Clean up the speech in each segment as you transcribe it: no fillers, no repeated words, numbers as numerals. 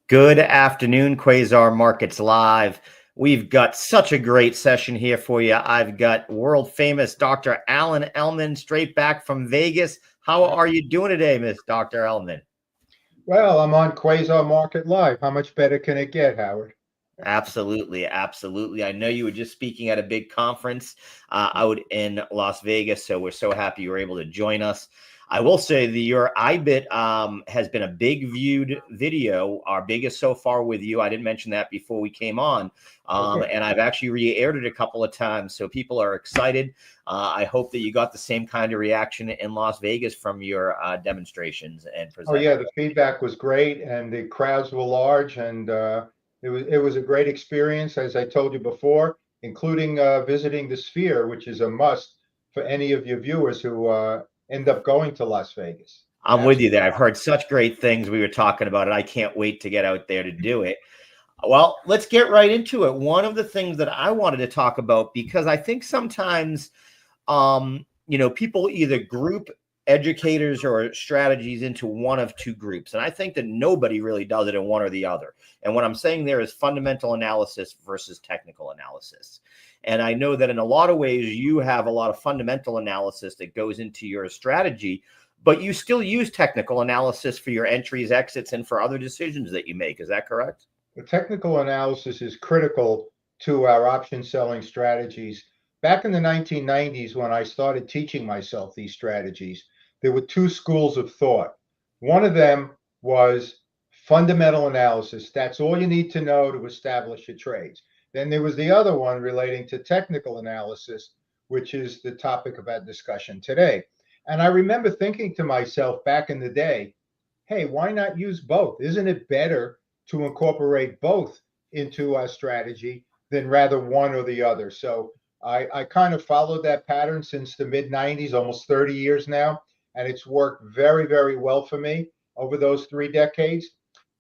Good afternoon, Quasar Markets Live. We've got such a great session here for you. I've got world famous Dr. Alan Ellman straight back from Vegas. How are you doing today, Miss Dr. Ellman? Well, I'm on Quasar Market Live. How much better can it get, Howard? Absolutely, absolutely. I know you were just speaking at a big conference out in Las Vegas, so we're so happy you were able to join us. I will say that your IBIT has been a big viewed video, our biggest so far with you. I didn't mention that before we came on, Okay. and I've actually re-aired it a couple of times, so people are excited. I hope that you got the same kind of reaction in Las Vegas from your demonstrations and Oh yeah, presenting. the feedback was great, and the crowds were large, and it was a great experience, as I told you before, including visiting the Sphere, which is a must for any of your viewers who end up going to Las Vegas. I'm with you Absolutely. there. I've heard such great things. We were talking about it. I can't wait to get out there to do it. Well, let's get right into it. One of the things that I wanted to talk about, because I think sometimes, people either group educators or strategies into one of two groups. And I think that nobody really does it in one or the other. And what I'm saying there is fundamental analysis versus technical analysis. And I know that in a lot of ways, you have a lot of fundamental analysis that goes into your strategy, but you still use technical analysis for your entries, exits, and for other decisions that you make. Is that correct? The technical analysis is critical to our option selling strategies. Back in the 1990s, when I started teaching myself these strategies, there were two schools of thought. One of them was fundamental analysis. That's all you need to know to establish your trades. Then there was the other one relating to technical analysis, which is the topic of our discussion today. And I remember thinking to myself back in the day, hey, why not use both? Isn't it better to incorporate both into our strategy than rather one or the other? So I kind of followed that pattern since the mid 90s, almost 30 years now, and it's worked very, very well for me over those 3 decades.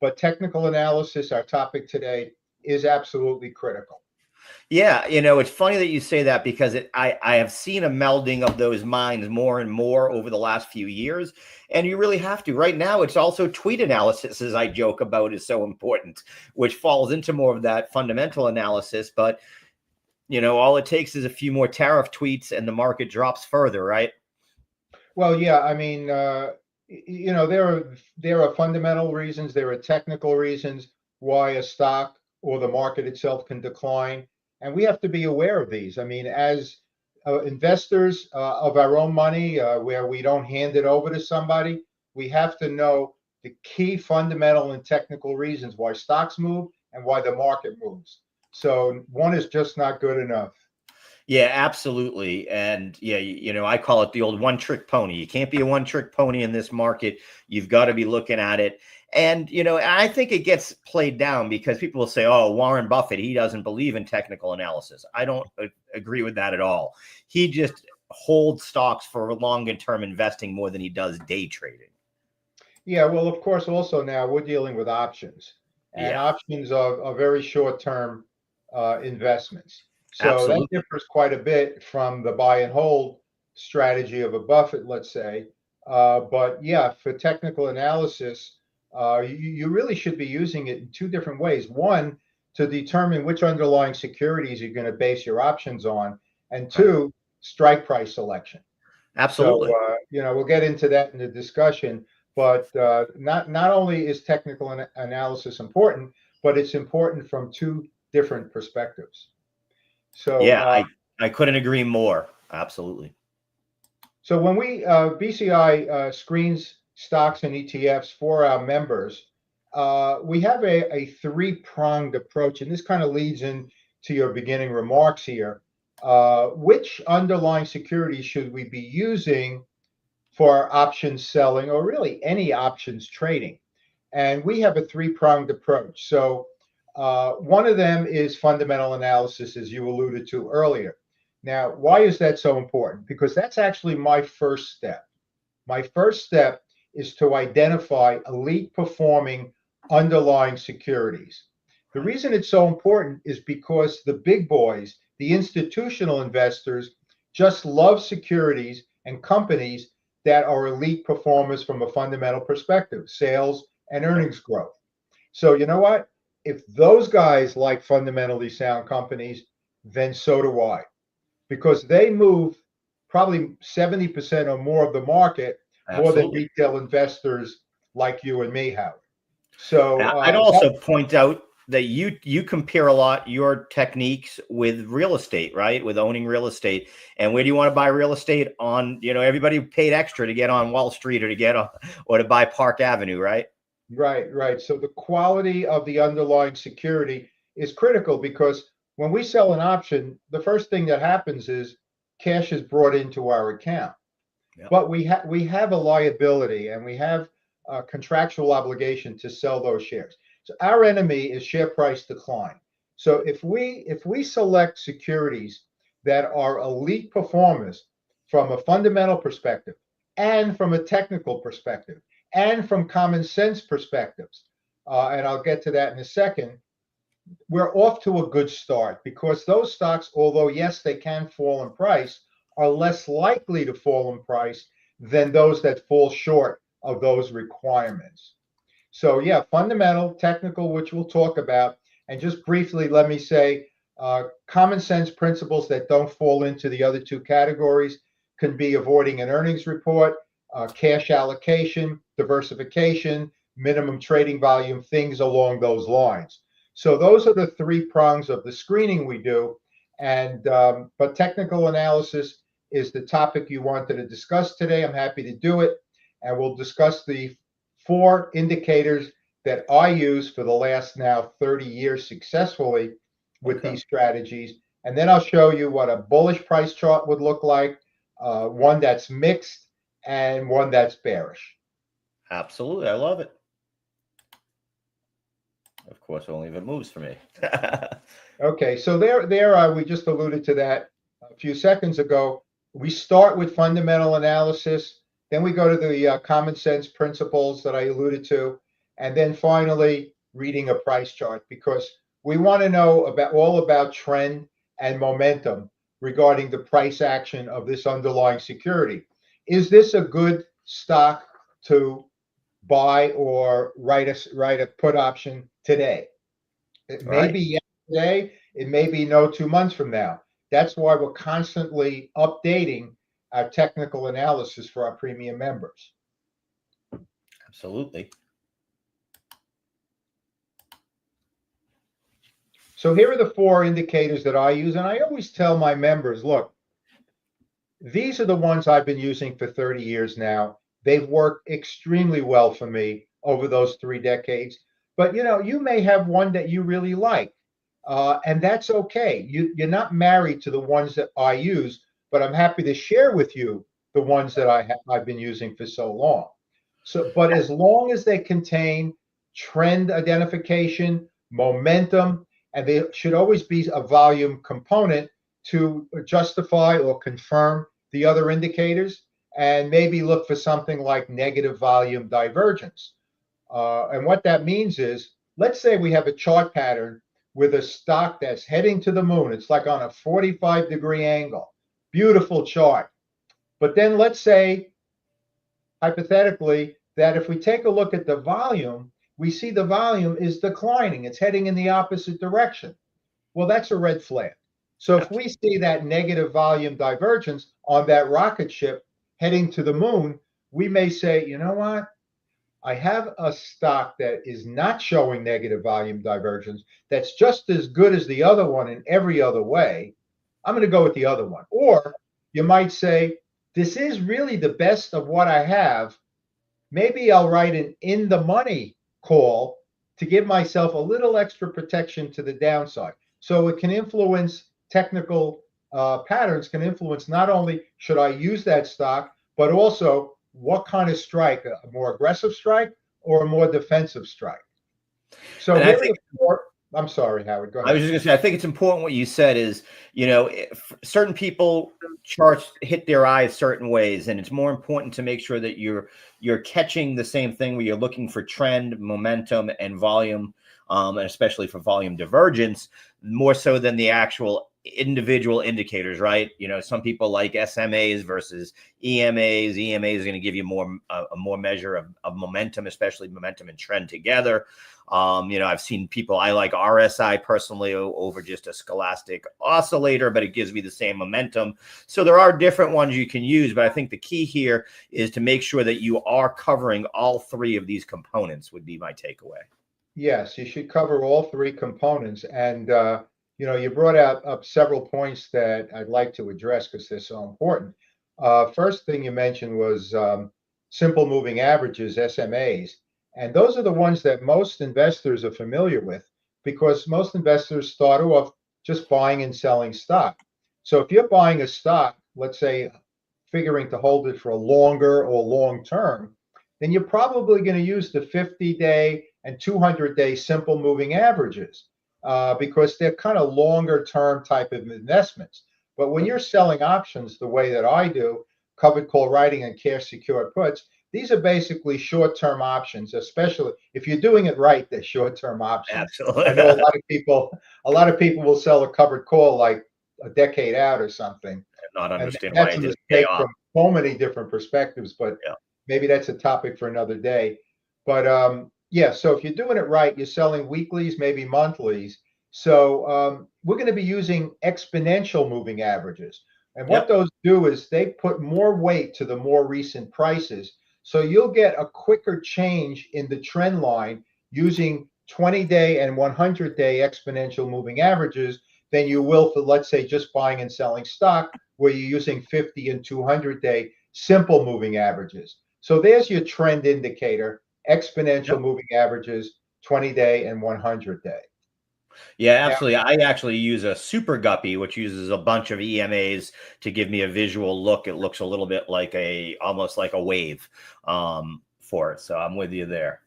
But technical analysis, our topic today, is absolutely critical. Yeah, it's funny that you say that because I have seen a melding of those minds more and more over the last few years, and you really have to. Right now, it's also tweet analysis, as I joke about, is so important, which falls into more of that fundamental analysis. But all it takes is a few more tariff tweets, and the market drops further, right? Well, yeah, I mean, there are fundamental reasons, there are technical reasons why a stock or the market itself can decline, and we have to be aware of these. I mean, as investors of our own money, where we don't hand it over to somebody, we have to know the key fundamental and technical reasons why stocks move and why the market moves. So one is just not good enough. Yeah, absolutely. And yeah, I call it the old one trick pony. You can't be a one trick pony in this market. You've got to be looking at it. And, I think it gets played down because people will say, oh, Warren Buffett, he doesn't believe in technical analysis. I don't agree with that at all. He just holds stocks for longer term investing more than he does day trading. Yeah, well, of course, also now we're dealing with options, and Yeah, options are very short-term investments. So that absolutely. differs quite a bit from the buy and hold strategy of a Buffett, let's say. But yeah, for technical analysis, you really should be using it in two different ways. One, to determine which underlying securities you're going to base your options on, and Right. two, strike price selection. So Absolutely. we'll get into that in the discussion. But not only is technical analysis important, but it's important from two different perspectives. So Yeah, I couldn't agree more. Absolutely. so when we BCI screens stocks and ETFs for our members, we have a three-pronged approach, and this kind of leads into your beginning remarks here. Which underlying securities should we be using for options selling or really any options trading? And we have a three-pronged approach. So one of them is fundamental analysis, as you alluded to earlier. Now, why is that so important? Because that's actually my first step. My first step is to identify elite performing underlying securities. The Right. reason it's so important is because the big boys, the institutional investors, just love securities and companies that are elite performers from a fundamental perspective, sales and Yep. earnings growth. So you know what? If those guys like fundamentally sound companies, then so do I, because they move probably 70% or more of the market, more than Absolutely. retail investors like you and me, Howard. So Now, I'd also point out that you compare a lot your techniques with real estate, right? With owning real estate. And where do you want to buy real estate? On, everybody paid extra to get on Wall Street or to get on or to buy Park Avenue, right? right, right. So the quality of the underlying security is critical, because when we sell an option, the first thing that happens is cash is brought into our account. Yeah. But we have a liability, and we have a contractual obligation to sell those shares. So our enemy is share price decline. So if we select securities that are elite performers from a fundamental perspective, and from a technical perspective, and from common sense perspectives, and I'll get to that in a second, we're off to a good start, because those stocks, although yes, they can fall in price, are less likely to fall in price than those that fall short of those requirements. So yeah, fundamental, technical, which we'll talk about. And just briefly, let me say, common sense principles that don't fall into the other two categories can be avoiding an earnings report, cash allocation, diversification, minimum trading volume, things along those lines. So those are the three prongs of the screening we do. And but technical analysis is the topic you wanted to discuss today. I'm happy to do it. And we'll discuss the 4 indicators that I use for the last now 30 years successfully with Okay. these strategies. And then I'll show you what a bullish price chart would look like, one that's mixed and one that's bearish. Absolutely. I love it. Of course, only if it moves for me. Okay, so we just alluded to that a few seconds ago. We start with fundamental analysis, then we go to the common sense principles that I alluded to, and then finally reading a price chart, because we want to know all about trend and momentum regarding the price action of this underlying security. Is this a good stock to buy or write a put option today? It may Right. be yes today, it may be no 2 months from now. That's why we're constantly updating our technical analysis for our premium members. Absolutely. So here are the 4 indicators that I use, and I always tell my members, look, these are the ones I've been using for 30 years now. They've worked extremely well for me over those 3 decades. But you may have one that you really like, and that's okay. You're not married to the ones that I use, but I'm happy to share with you the ones that I've been using for so long. So, but as long as they contain trend identification, momentum, and they should always be a volume component to justify or confirm the other indicators, and maybe look for something like negative volume divergence. And what that means is, let's say we have a chart pattern with a stock that's heading to the moon. It's like on a 45-degree angle. Beautiful chart. But then let's say, hypothetically, that if we take a look at the volume, we see the volume is declining. It's heading in the opposite direction. Well, that's a red flag. So if we see that negative volume divergence on that rocket ship heading to the moon, we may say, you know what? I have a stock that is not showing negative volume divergence, that's just as good as the other one in every other way. I'm going to go with the other one. Or you might say, this is really the best of what I have. Maybe I'll write an in the money call to give myself a little extra protection to the downside. So it can influence technical patterns, can influence not only should I use that stock, but also what kind of strike, a more aggressive strike or a more defensive strike. So And I here are think the 4. I'm sorry, Howard, go I ahead. was just going to say, I think it's important what you said is, if certain people charts hit their eyes certain ways, and it's more important to make sure that you're catching the same thing where you're looking for trend, momentum, and volume, and especially for volume divergence, more so than the actual individual indicators, right? Some people like SMAs versus EMAs. EMAs is going to give you more a more measure of momentum, especially momentum and trend together. I've seen people, I like RSI personally over just a scholastic oscillator, but it gives me the same momentum. So there are different ones you can use, but I think the key here is to make sure that you are covering all three of these components would be my takeaway. Yes, you should cover all three components. And, you brought up several points that I'd like to address because they're so important. First thing you mentioned was simple moving averages, SMAs. And those are the ones that most investors are familiar with because most investors start off just buying and selling stock. So if you're buying a stock, let's say figuring to hold it for a longer or long term, then you're probably going to use the 50-day and 200-day simple moving averages because they're kind of longer term type of investments. But when you're selling options the way that I do, covered call writing and cash secured puts, these are basically short-term options, especially if you're doing it right, they're short-term options. Absolutely. I know a lot of people will sell a covered call like a decade out or something. Not And understand why that's it a didn't pay mistake off. from so many different perspectives, but Yeah. maybe that's a topic for another day. But yeah, so if you're doing it right, you're selling weeklies, maybe monthlies. So we're going to be using exponential moving averages. And what those do is they put more weight to the more recent prices. So you'll get a quicker change in the trend line using 20-day and 100-day exponential moving averages than you will for, let's say, just buying and selling stock, where you're using 50 and 200-day simple moving averages. So there's your trend indicator, exponential moving averages, 20-day and 100-day. Yeah, absolutely. I actually use a super guppy, which uses a bunch of EMAs to give me a visual look. It looks a little bit like almost like a wave for it. So I'm with you there.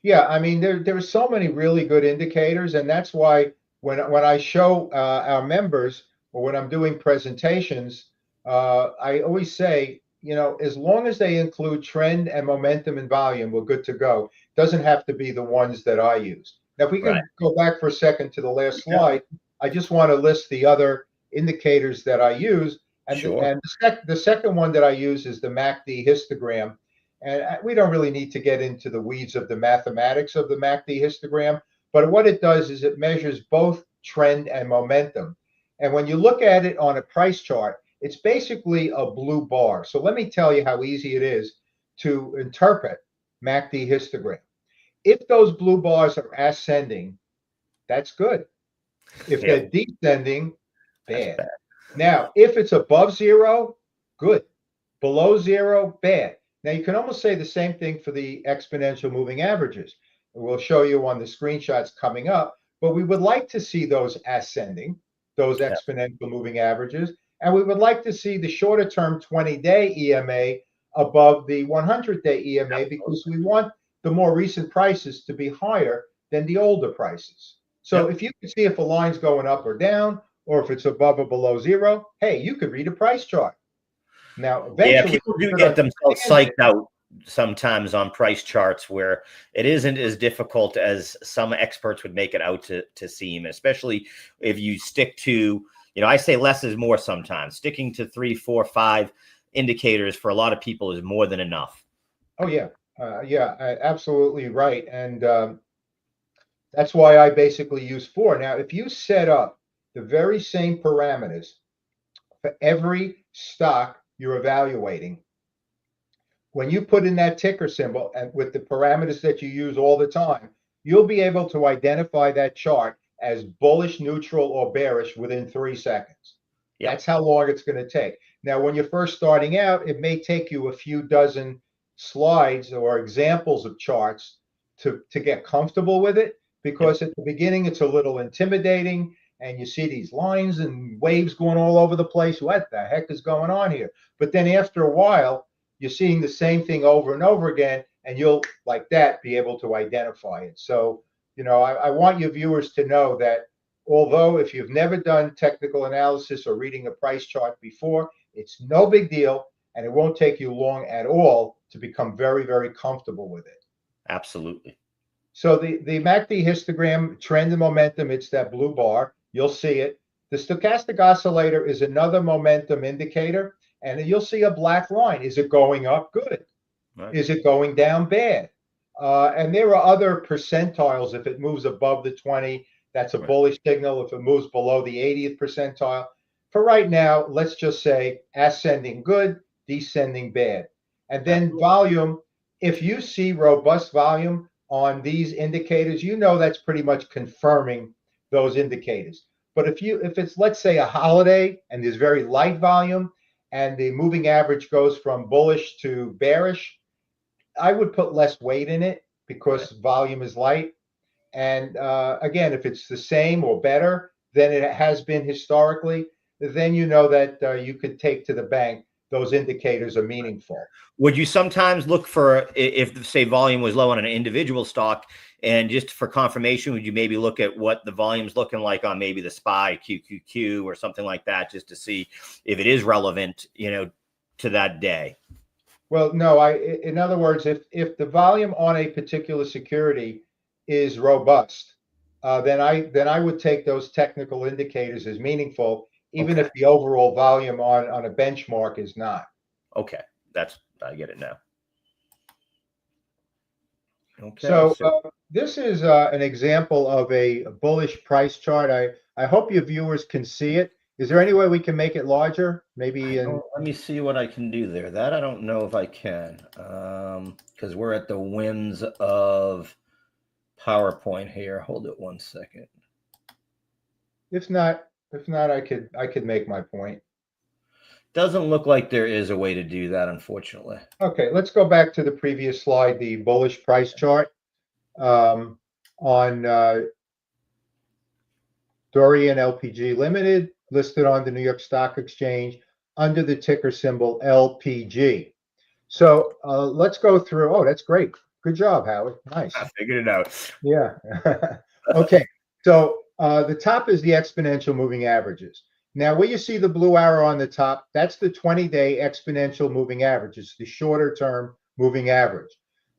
Yeah, I mean, there are so many really good indicators, and that's why when I show our members or when I'm doing presentations, I always say, as long as they include trend and momentum and volume, we're good to go. Doesn't have to be the ones that I use. Now, if we can go back for a second to the last slide, I just want to list the other indicators that I use. And, the second one that I use is the MACD histogram. And we don't really need to get into the weeds of the mathematics of the MACD histogram, but what it does is it measures both trend and momentum. And when you look at it on a price chart, it's basically a blue bar. So let me tell you how easy it is to interpret MACD histogram. If those blue bars are ascending, that's good. If they're descending, bad. Now, if it's above zero, good. Below zero, bad. Now, you can almost say the same thing for the exponential moving averages. We'll show you on the screenshots coming up, but we would like to see those ascending, those exponential moving averages, and we would like to see the shorter term 20-day EMA above the 100-day EMA because we want the more recent prices to be higher than the older prices. So if you can see if a line's going up or down, or if it's above or below zero, hey, you could read a price chart. Now, eventually, people do get themselves psyched out sometimes on price charts where it isn't as difficult as some experts would make it out to seem, especially if you stick to, I say less is more sometimes. Sticking to 3, 4, 5 indicators for a lot of people is more than enough. Oh, yeah. Absolutely right. And that's why I basically use 4. Now, if you set up the very same parameters for every stock you're evaluating, when you put in that ticker symbol and with the parameters that you use all the time, you'll be able to identify that chart as bullish, neutral, or bearish within 3 seconds. That's how long it's going to take. Now, when you're first starting out, it may take you a few dozen slides or examples of charts to get comfortable with it, because at the beginning it's a little intimidating and you see these lines and waves going all over the place. What the heck is going on here? But then after a while, you're seeing the same thing over and over again, and you'll, like that, be able to identify it. So, I want your viewers to know that although if you've never done technical analysis or reading a price chart before, it's no big deal, and it won't take you long at all to become very, very comfortable with it. Absolutely. So the MACD histogram, trend and momentum, it's that blue bar. You'll see it. The stochastic oscillator is another momentum indicator, and you'll see a black line. Is it going up? Good. Is it going down? Bad. And there are other percentiles. If it moves above the 20, that's a bullish signal. If it moves below the 80th percentile, for right now, let's just say ascending good, descending bad. And then volume, if you see robust volume on these indicators, you know that's pretty much confirming those indicators. But if it's, let's say, a holiday and there's very light volume and the moving average goes from bullish to bearish, I would put less weight in it because volume is light. And again, if it's the same or better than it has been historically, then you know that you could take to the bank those indicators are meaningful. Would you sometimes look for, if say volume was low on an individual stock, and just for confirmation, would you maybe look at what the volume's looking like on maybe the SPY, QQQ, or something like that, just to see if it is relevant, to that day? Well, no, in other words, if the volume on a particular security is robust, then I would take those technical indicators as meaningful, even if the overall volume on a benchmark is not. Okay, I get it now. Okay. So this is an example of a bullish price chart. I hope your viewers can see it. Is there any way we can make it larger? Maybe let me see what I can do there. That I don't know if I can, because we're at the whims of PowerPoint here. Hold it one second. If not, I could make my point. Doesn't look like there is a way to do that, unfortunately. Okay, let's go back to the previous slide, the bullish price chart on Dorian LPG Limited, listed on the New York Stock Exchange under the ticker symbol LPG. So let's go through. Oh, that's great. Good job, Howard. Nice. I figured it out. Yeah. Okay. So the top is the exponential moving averages. Now, where you see the blue arrow on the top, that's the 20-day exponential moving average. It's the shorter term moving average.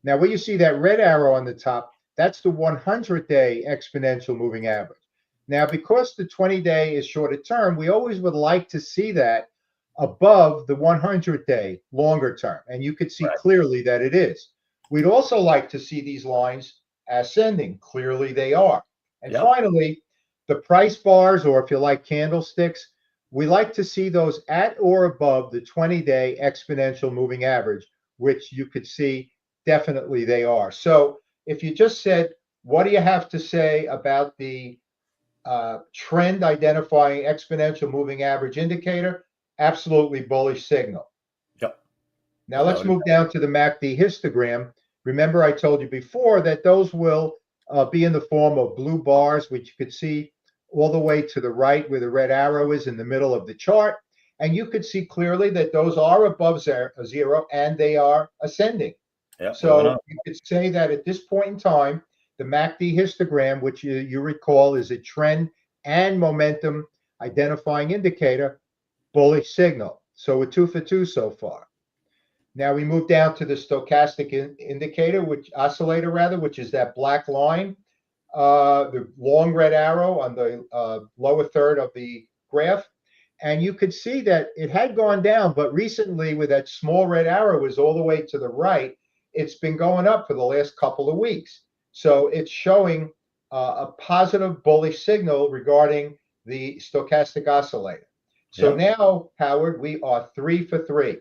Now, where you see that red arrow on the top, that's the 100-day exponential moving average. Now, because the 20-day is shorter term, we always would like to see that above the 100-day longer term. And you could see clearly that it is. We'd also like to see these lines ascending. Clearly they are. And finally, the price bars, or if you like candlesticks, we like to see those at or above the 20-day exponential moving average, which you could see definitely they are. So if you just said, what do you have to say about the trend identifying exponential moving average indicator? Absolutely bullish signal. Now let's move down to the MACD histogram. Remember, I told you before that those will be in the form of blue bars, which you could see all the way to the right where the red arrow is in the middle of the chart. And you could see clearly that those are above zero and they are ascending. So you could say that at this point in time, the MACD histogram, which you recall is a trend and momentum identifying indicator, bullish signal. So we're 2 for 2 so far. Now we move down to the stochastic indicator, oscillator rather, which is that black line, the long red arrow on the lower third of the graph. And you could see that it had gone down, but recently with that small red arrow was all the way to the right, it's been going up for the last couple of weeks. So it's showing a positive bullish signal regarding the stochastic oscillator. So now, Howard, we are 3 for 3.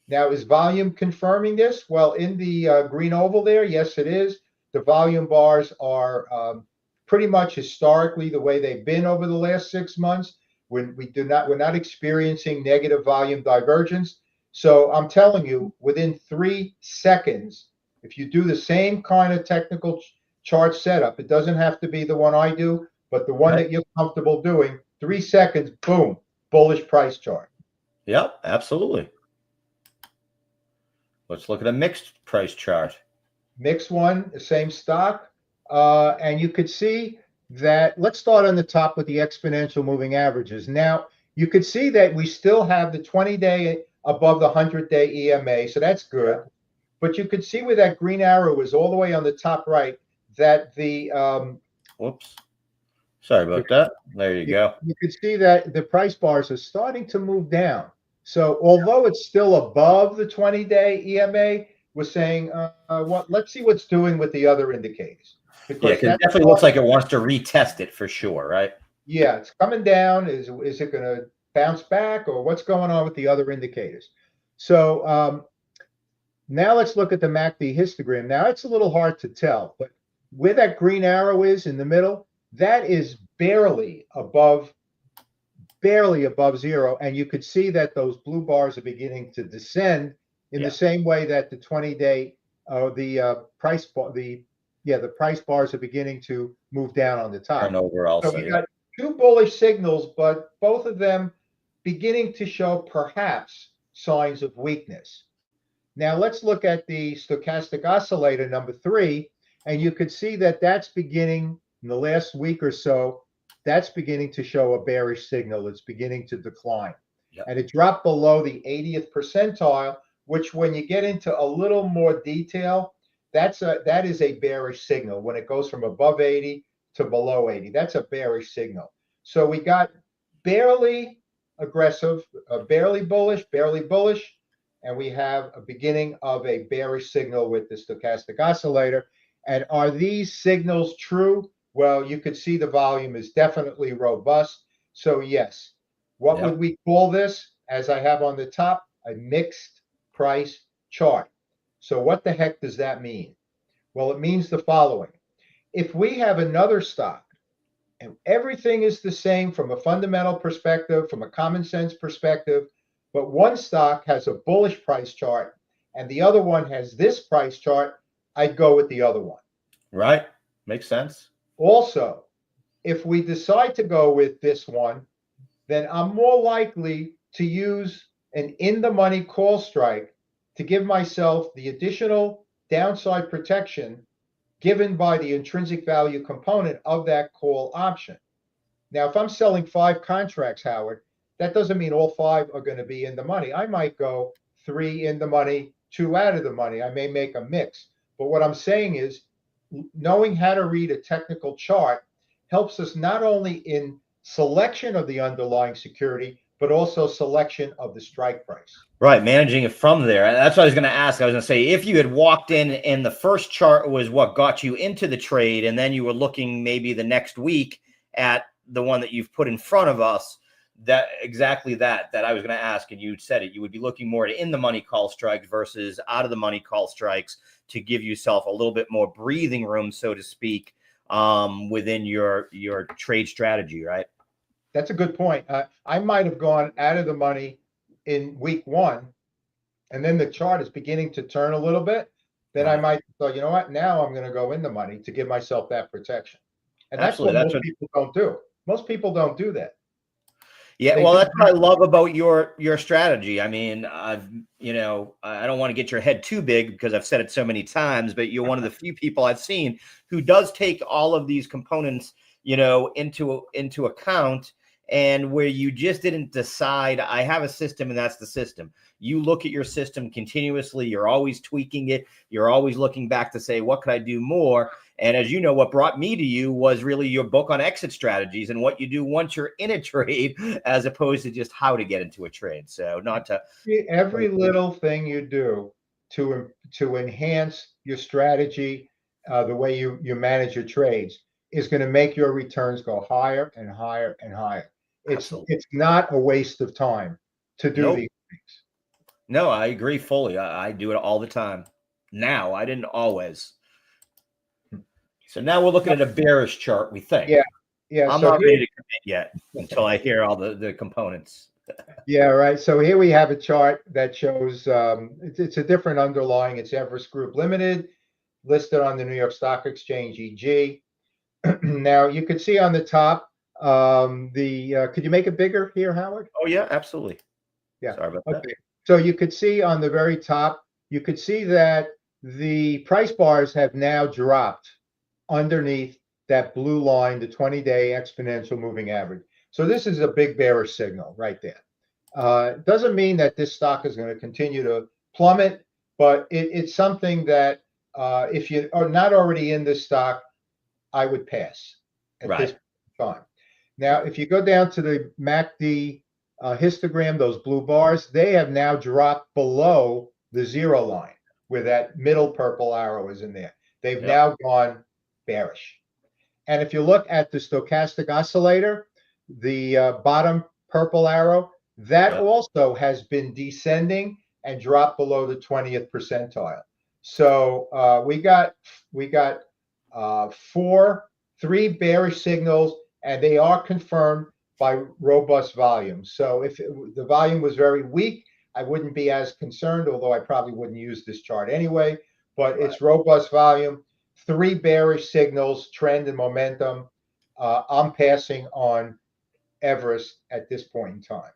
Now, is volume confirming this? Well, in the green oval there, yes, it is. The volume bars are pretty much historically the way they've been over the last 6 months. We're not experiencing negative volume divergence. So I'm telling you, within 3 seconds, if you do the same kind of technical chart setup, it doesn't have to be the one I do, but the one that you're comfortable doing, 3 seconds, boom, bullish price chart. Yep, absolutely. Let's look at a mixed price chart. Mixed one, the same stock. And you could see that, let's start on the top with the exponential moving averages. Now, you could see that we still have the 20-day above the 100-day EMA, so that's good. But you could see where that green arrow is all the way on the top right, that the whoops, sorry about that. There you go. You could see that the price bars are starting to move down. So although it's still above the 20-day EMA, was saying, let's see what's doing with the other indicators, Yeah, because because it that's definitely looks like it wants to retest it for sure, right? yeah, it's coming down. Is it going to bounce back, or what's going on with the other indicators? So now let's look at the MACD histogram. Now it's a little hard to tell, but where that green arrow is in the middle, that is barely above zero. And you could see that those blue bars are beginning to descend in the Yeah. same way that the 20-day, the price bars are beginning to move down on the top. Turnover So also, we yeah. got two bullish signals, but both of them beginning to show perhaps signs of weakness. Now let's look at the stochastic oscillator number 3, and you could see that that's beginning in the last week or so, that's beginning to show a bearish signal. It's beginning to decline. Yep. And it dropped below the 80th percentile, which when you get into a little more detail, that is a bearish signal. When it goes from above 80 to below 80, that's a bearish signal. So we got barely aggressive, barely bullish, and we have a beginning of a bearish signal with the stochastic oscillator. And are these signals true? Well, you could see the volume is definitely robust. So yes, what Yep. would we call this? As I have on the top, a mixed price chart. So what the heck does that mean? Well, it means the following. If we have another stock and everything is the same from a fundamental perspective, from a common sense perspective, but one stock has a bullish price chart and the other one has this price chart, I'd go with the other one. Right. Makes sense. Also, if we decide to go with this one, then I'm more likely to use an in the money call strike to give myself the additional downside protection given by the intrinsic value component of that call option. Now, if I'm selling 5 contracts, Howard, that doesn't mean all 5 are going to be in the money. I might go 3 in the money, 2 out of the money. I may make a mix. But what I'm saying is knowing how to read a technical chart helps us not only in selection of the underlying security, but also selection of the strike price. Right, managing it from there. That's what I was going to ask. I was going to say, if you had walked in and the first chart was what got you into the trade, and then you were looking maybe the next week at the one that you've put in front of us, that I was going to ask, and you said it. You would be looking more at in the money call strikes versus out of the money call strikes to give yourself a little bit more breathing room, so to speak, within your trade strategy, right? That's a good point. I might have gone out of the money in week 1, and then the chart is beginning to turn a little bit. Then I might thought, you know what? Now I'm going to go in the money to give myself that protection. And that's what most people don't do. Most people don't do that. Yeah, well, that's what I love about your strategy. I mean, I don't want to get your head too big because I've said it so many times, but you're one of the few people I've seen who does take all of these components, into account, and where you just didn't decide, I have a system and that's the system. You look at your system continuously. You're always tweaking it. You're always looking back to say, what could I do more? And as you know, what brought me to you was really your book on exit strategies and what you do once you're in a trade, as opposed to just how to get into a trade. So not to every little thing you do to enhance your strategy, the way you manage your trades, is going to make your returns go higher and higher and higher. It's not a waste of time to do these things. No, I agree fully. I do it all the time. Now, I didn't always. So now we're looking at a bearish chart, we think. Yeah. I'm not ready to commit yet until I hear all the components. Yeah, right. So here we have a chart that shows it's a different underlying. It's Everest Group Limited, listed on the New York Stock Exchange, EG. Now you could see on the top could you make it bigger here, Howard? Oh yeah, absolutely. Yeah. Sorry about that. So you could see on the very top, you could see that the price bars have now dropped underneath that blue line, the 20-day exponential moving average. So this is a big bearish signal right there. It doesn't mean that this stock is going to continue to plummet, but it's something that if you are not already in this stock, I would pass at this time. Now, if you go down to the MACD histogram, those blue bars, they have now dropped below the 0 line. where that middle purple arrow is in there. They've Yep. now gone bearish. And if you look at the stochastic oscillator, the bottom purple arrow, that Yep. also has been descending and dropped below the 20th percentile. So we got three bearish signals, and they are confirmed by robust volume. So if the volume was very weak, I wouldn't be as concerned, although I probably wouldn't use this chart anyway. But Right. it's robust volume, three bearish signals, trend and momentum. I'm passing on Everest at this point in time.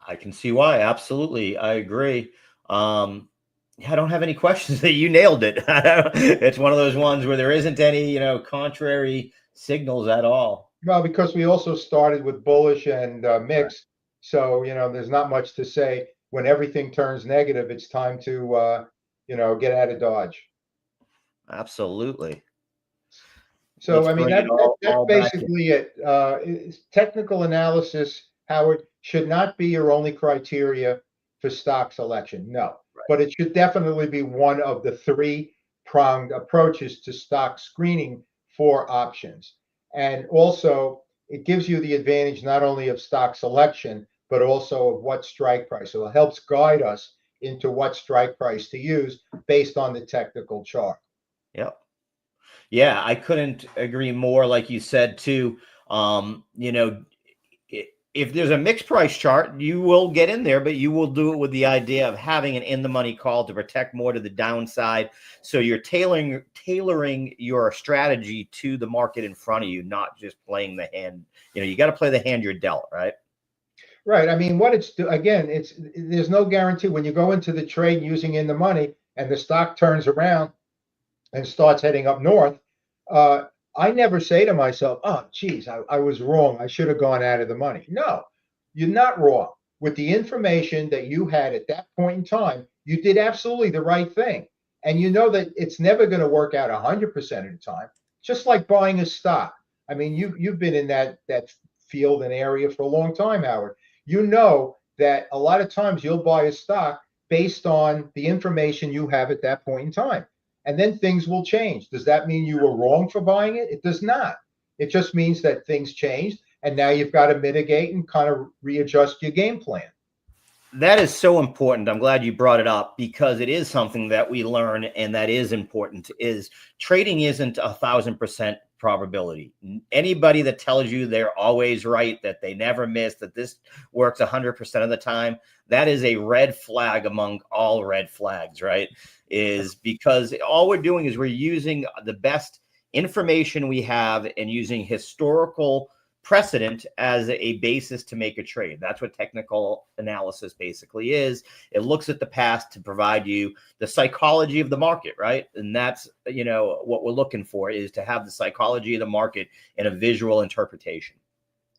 I can see why. Absolutely. I agree. I don't have any questions that you nailed it. It's one of those ones where there isn't any, contrary signals at all. Well, because we also started with bullish and Right. mixed, so there's not much to say. When everything turns negative, it's time to get out of Dodge. Absolutely. So Let's I mean bring it that's all back in. basically it. Technical analysis, Howard, should not be your only criteria for stock selection. No, Right. but it should definitely be one of the three-pronged approaches to stock screening for options. And also, it gives you the advantage not only of stock selection, but also of what strike price. So it helps guide us into what strike price to use based on the technical chart. Yep. Yeah, I couldn't agree more. Like you said, too. Um, you know, if there's a mixed price chart, you will get in there, but you will do it with the idea of having an in the money call to protect more to the downside. So you're tailoring your strategy to the market in front of you, not just playing the hand. You got to play the hand you're dealt, right? Right. I mean, what again, there's no guarantee when you go into the trade using in the money and the stock turns around and starts heading up north. Uh, I never say to myself, "Oh, geez, I was wrong. I should have gone out of the money." No, you're not wrong. With the information that you had at that point in time, you did absolutely the right thing, and you know that it's never going to work out 100% of the time. Just like buying a stock. I mean, you've been in that field and area for a long time, Howard. You know that a lot of times you'll buy a stock based on the information you have at that point in time. And then things will change. Does that mean you were wrong for buying it? It does not. It just means that things changed, and now you've got to mitigate and kind of readjust your game plan. That is so important. I'm glad you brought it up because it is something that we learn and that is important is trading isn't 1,000% probability. Anybody that tells you they're always right, that they never miss, that this works 100% of the time, that is a red flag among all red flags, right? Is because all we're doing is we're using the best information we have and using historical precedent as a basis to make a trade. That's what technical analysis basically is. It looks at the past to provide you the psychology of the market, right? And that's, what we're looking for is to have the psychology of the market in a visual interpretation.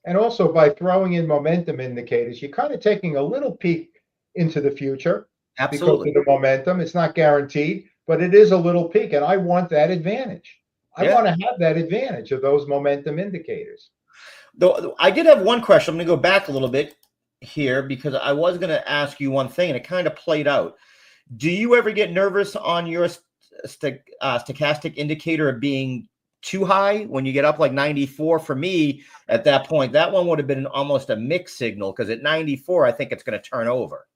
And also by throwing in momentum indicators, you're kind of taking a little peek into the future because Absolutely. of the momentum. It's not guaranteed, but it is a little peek. And I want that advantage. I Yeah. want to have that advantage of those momentum indicators. Though I did have one question. I'm going to go back a little bit here because I was going to ask you one thing and it kind of played out. Do you ever get nervous on your stochastic indicator of being too high when you get up like 94? For me, at that point, that one would have been almost a mixed signal because at 94, I think it's going to turn over.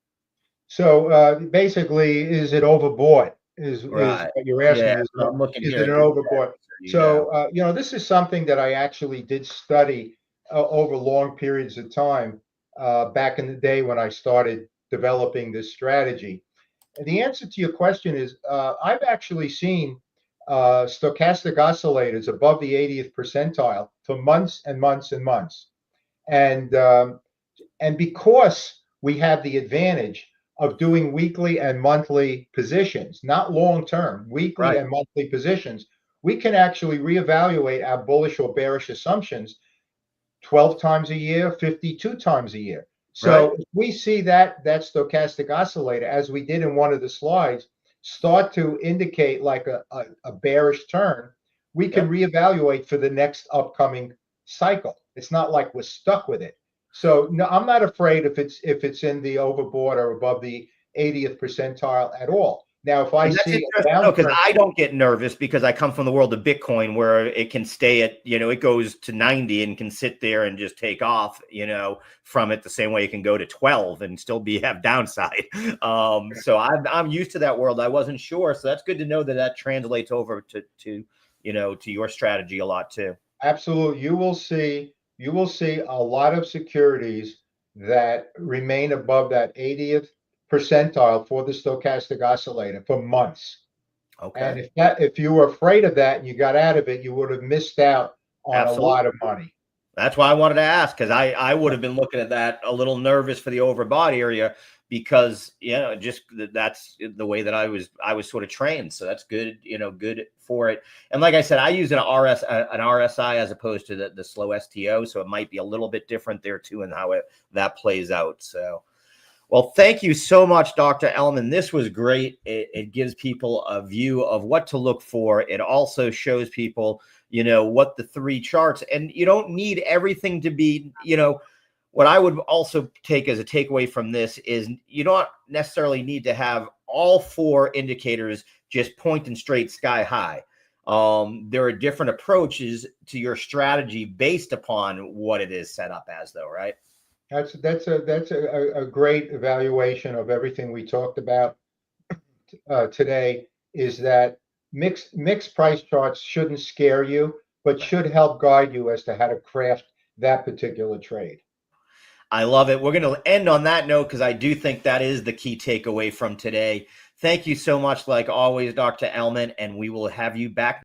So basically, is it overbought? Is Right. what you're Yeah. asking? So I'm looking Is here it at an this. overbought? So this is something that I actually did study over long periods of time back in the day when I started developing this strategy. And the answer to your question is I've actually seen stochastic oscillators above the 80th percentile for months and months and months. And because we have the advantage of doing weekly and monthly positions, not long term, weekly Right. and monthly positions, we can actually reevaluate our bullish or bearish assumptions 12 times a year, 52 times a year. Right. So if we see that stochastic oscillator, as we did in one of the slides, start to indicate like a bearish turn, we can Yep. reevaluate for the next upcoming cycle. It's not like we're stuck with it. So no, I'm not afraid if it's in the overbought or above the 80th percentile at all. Now, if I And that's see a interesting, because downturn, I don't get nervous because I come from the world of Bitcoin where it can stay at, it goes to 90 and can sit there and just take off, from it the same way it can go to 12 and still have downside. So I'm used to that world. I wasn't sure. So that's good to know that translates over to your strategy a lot too. absolutely, you will see a lot of securities that remain above that 80th percentile for the stochastic oscillator for months. And Okay. if you were afraid of that and you got out of it, you would have missed out on a lot Absolutely. of money. That's why I wanted to ask, because I would have been looking at that a little nervous for the overbought area because just that's the way that I was sort of trained. So that's good, good for it. And like I said, I use an RSI as opposed to the slow STO, so it might be a little bit different there too, and how that plays out. So. Well, thank you so much, Dr. Ellman. This was great. It gives people a view of what to look for. It also shows people, what the three charts, and you don't need everything to be, what I would also take as a takeaway from this is you don't necessarily need to have all four indicators just pointing straight sky high. There are different approaches to your strategy based upon what it is set up as, though, right? That's a great evaluation of everything we talked about today. Is that mixed price charts shouldn't scare you, but should help guide you as to how to craft that particular trade. I love it. We're going to end on that note because I do think that is the key takeaway from today. Thank you so much, like always, Dr. Ellman, and we will have you back